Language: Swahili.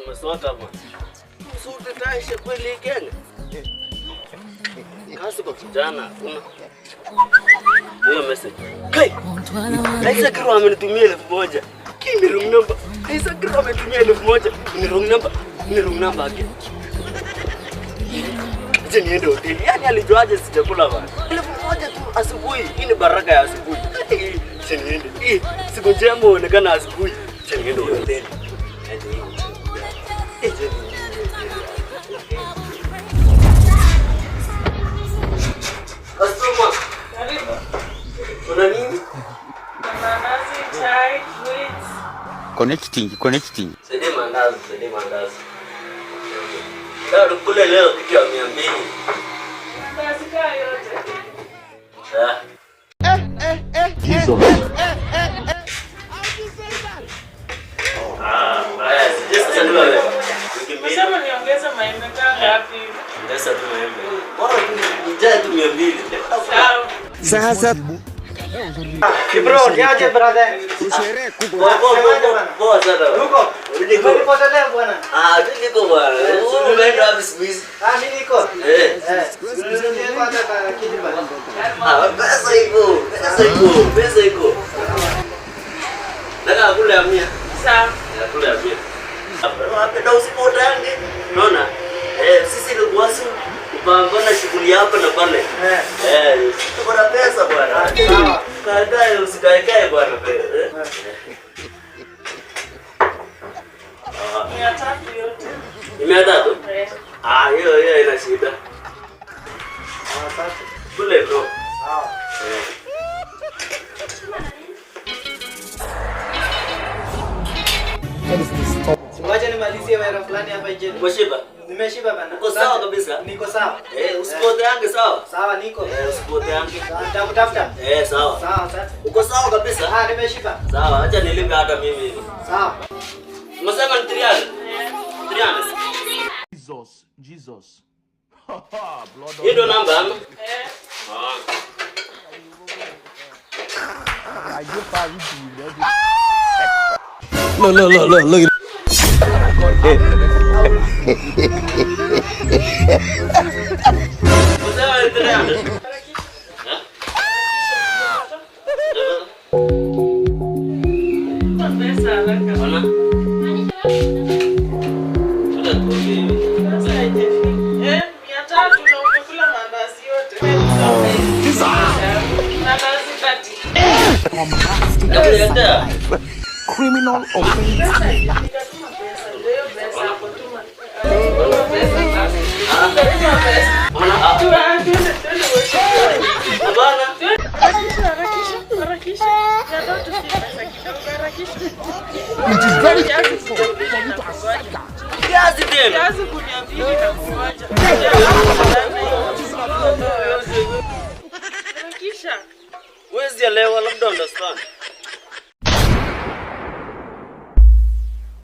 Maswaka bwana. Msute taisha kweli Kenya. Kazi kwa kijana kuna. Hiyo message. Kai. Kaisa kiro amenitumia 1000. Kimi wrong number. Kaisa kiro amenitumia 1000. Ni wrong number. Ni wrong number yake. Je, niende hoteli. Yaani alijuaje sijakula bwana. 1000 tu asubuhi. Hii ni baraka ya asubuhi. Je, niende. Siku njema inaonekana asubuhi. Je, niende hoteli. Customer. Karibu. Kuna nini? Mandazi, chai, sweets. Connecting. Sede mandazi. Ndio kule leo kitu ya 200. Mandazi kaya yote. Jesus. Sema niongeze maembe ngapi? Sasa tu maembe. Bora nijae tu 200. Sawa. Sasa Bro, niaje brother? usherehe kubwa. Poa sana. Huko. Ulipotelea bwana? Niko bwana. Unaenda wapi siku hizi? Mimi niko. Nilikuwa nataka kitu bwana. Pesa iko. Nataka kule ya 100. Sawa. Kule ya 100. Napenda usipotange. Unaona? Sisi ni kuwasu kupambana shughuli hapa na pale. Tuko na pesa bwana. Sawa. Kae usikae bwana. 300 yote. 300? Hiyo ina shida. Asante. Kule bro. Sawa. Ngoja nimalizie wera fulani hapa nje. Umeshiba? Nimeshiba bana. Uko sawa kabisa? Niko sawa. Usipoteange sawa? Sawa niko. Usipoteange. Nitakutafuta. Sawa. Sawa asante. Uko sawa kabisa? Nimeshiba. Sawa, acha nilipe hata mimi. Sawa. Umesema ni 300? 300. Jesus. Hii ndo namba ama? Look. Umesema ni 300? Pesa haraka. Ona? Tuna tuki. Sasa haijafika. 300 na umekula mandazi yote. Mandazi 30. Criminal offense. Pesa nikatuma pesa. Ndio pesa hapo tuma. Pesa. Ona? Twende wote. Bana. Harakisha. Ndio tufike pesa kidogo harakisha. It is very Kiasi tena. Kiasi kuniambia nitakuacha. Harakisha. Wezi elewa labda understand.